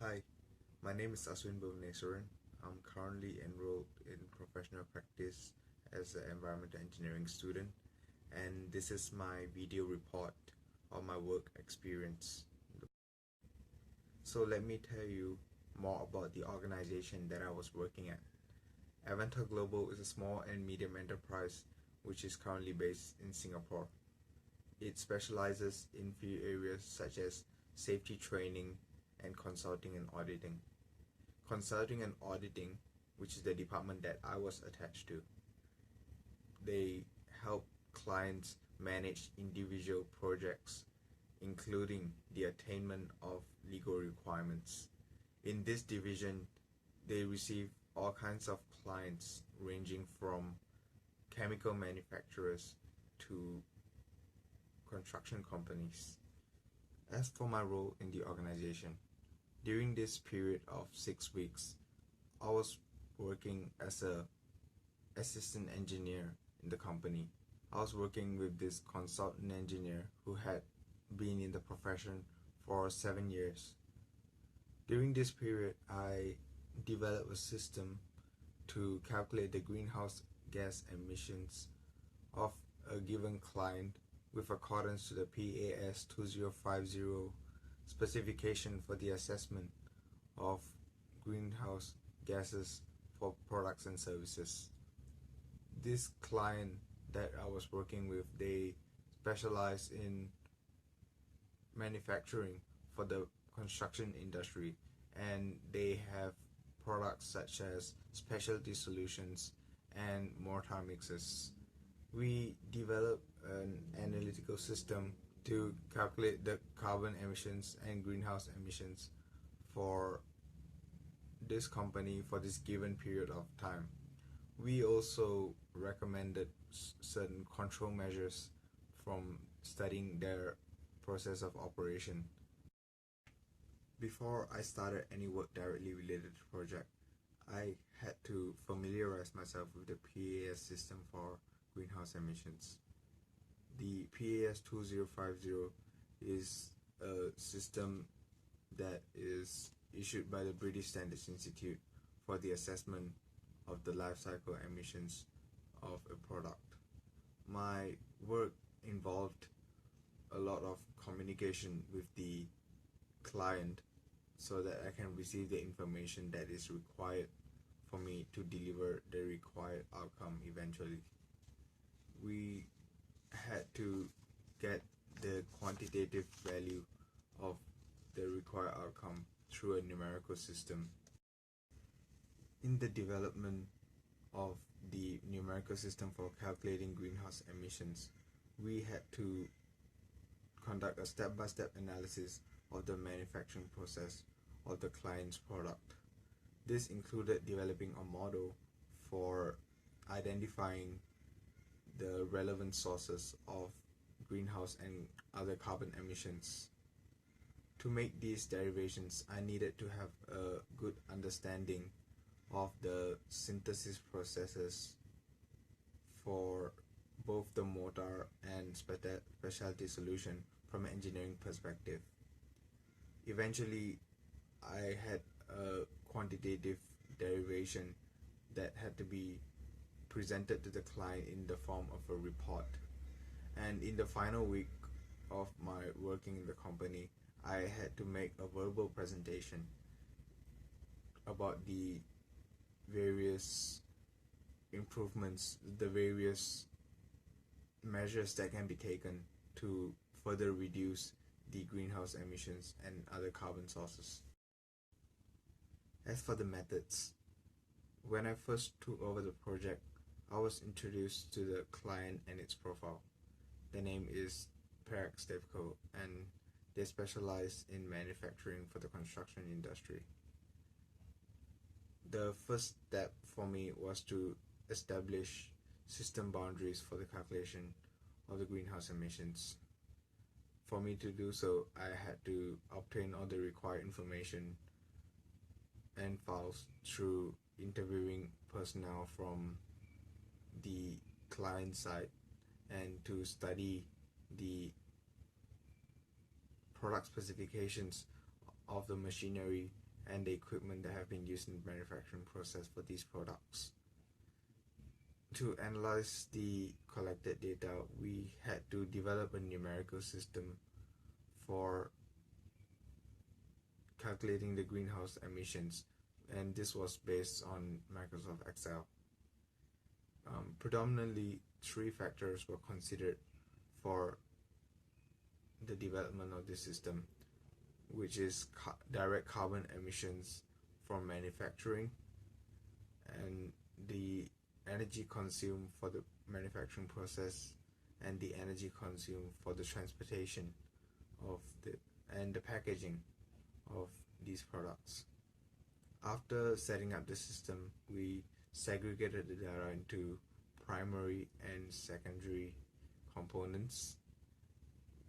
Hi, my name is Aswin Bhuvaneswaran. I'm currently enrolled in professional practice as an environmental engineering student, and this is my video report on my work experience. So let me tell you more about the organization that I was working at. Avanta Global is a small and medium enterprise which is currently based in Singapore. It specializes in few areas such as safety training and consulting and auditing. Consulting and auditing, which is the department that I was attached to, they help clients manage individual projects, including the attainment of legal requirements. In this division, they receive all kinds of clients ranging from chemical manufacturers to construction companies. As for my role in the organization, during this period of 6 weeks, I was working as a assistant engineer in the company. I was working with this consultant engineer who had been in the profession for 7 years. During this period, I developed a system to calculate the greenhouse gas emissions of a given client with accordance to the PAS 2050 specification for the assessment of greenhouse gases for products and services. This client that I was working with, they specialize in manufacturing for the construction industry, and they have products such as specialty solutions and mortar mixes. We developed an analytical system to calculate the carbon emissions and greenhouse emissions for this company for this given period of time. We also recommended certain control measures from studying their process of operation. Before I started any work directly related to the project, I had to familiarize myself with the PAS system for greenhouse emissions. The PAS 2050 is a system that is issued by the British Standards Institute for the assessment of the life cycle emissions of a product. My work involved a lot of communication with the client so that I can receive the information that is required for me to deliver the required outcome eventually. We had to get the quantitative value of the required outcome through a numerical system. In the development of the numerical system for calculating greenhouse emissions, we had to conduct a step-by-step analysis of the manufacturing process of the client's product. This included developing a model for identifying the relevant sources of greenhouse and other carbon emissions. To make these derivations, I needed to have a good understanding of the synthesis processes for both the mortar and specialty solution from an engineering perspective. Eventually, I had a quantitative derivation that had to be presented to the client in the form of a report. And in the final week of my working in the company, I had to make a verbal presentation about the various improvements, the various measures that can be taken to further reduce the greenhouse emissions and other carbon sources. As for the methods, when I first took over the project, I was introduced to the client and its profile. The name is Perex Devco, and they specialize in manufacturing for the construction industry. The first step for me was to establish system boundaries for the calculation of the greenhouse emissions. For me to do so, I had to obtain all the required information and files through interviewing personnel from the client side and to study the product specifications of the machinery and the equipment that have been used in the manufacturing process for these products. To analyze the collected data, we had to develop a numerical system for calculating the greenhouse emissions, and this was based on Microsoft Excel. Predominantly, three factors were considered for the development of this system, which is direct carbon emissions from manufacturing, and the energy consumed for the manufacturing process, and the energy consumed for the transportation of the packaging of these products. After setting up the system, we segregated the data into primary and secondary components.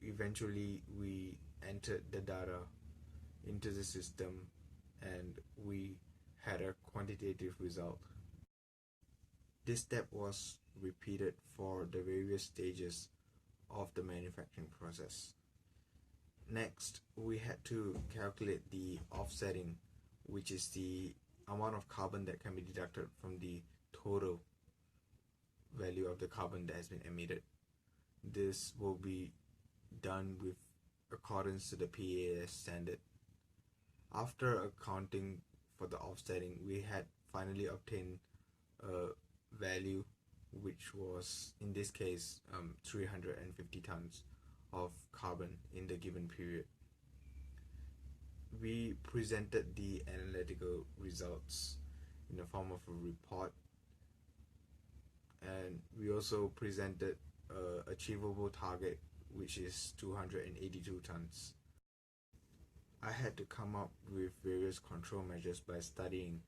Eventually, we entered the data into the system and we had a quantitative result. This step was repeated for the various stages of the manufacturing process. Next, we had to calculate the offsetting, which is the amount of carbon that can be deducted from the total value of the carbon that has been emitted. This will be done with accordance to the PAS standard. After accounting for the offsetting, we had finally obtained a value which was, in this case, 350 tons of carbon in the given period. We presented the analytical results in the form of a report, and we also presented an achievable target, which is 282 tons. I had to come up with various control measures by studying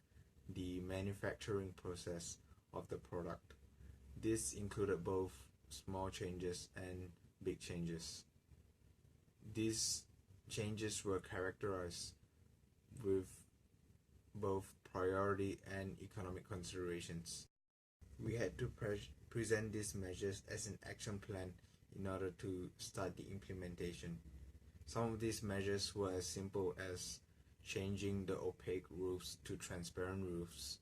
the manufacturing process of the product. This included both small changes and big changes. These changes were characterized with both priority and economic considerations. We had to present these measures as an action plan in order to start the implementation. Some of these measures were as simple as changing the opaque roofs to transparent roofs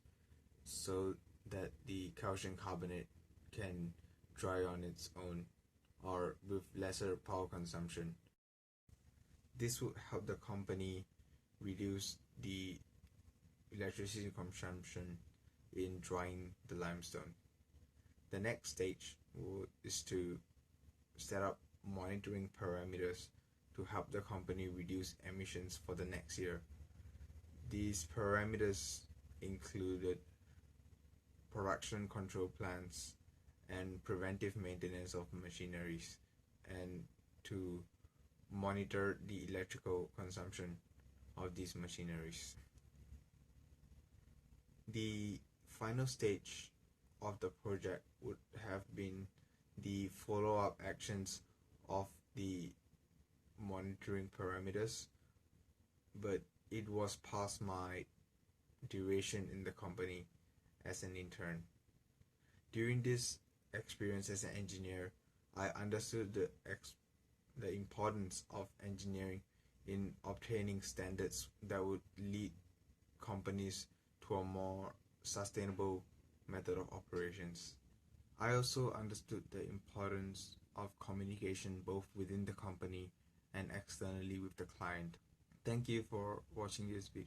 so that the calcium carbonate can dry on its own or with lesser power consumption. This would help the company reduce the electricity consumption in drying the limestone. The next stage is to set up monitoring parameters to help the company reduce emissions for the next year. These parameters included production control plans and preventive maintenance of machineries, and to monitor the electrical consumption of these machineries. The final stage of the project would have been the follow-up actions of the monitoring parameters, but it was past my duration in the company as an intern. During this experience as an engineer, I understood the importance of engineering in obtaining standards that would lead companies to a more sustainable method of operations. I also understood the importance of communication both within the company and externally with the client. Thank you for watching this video.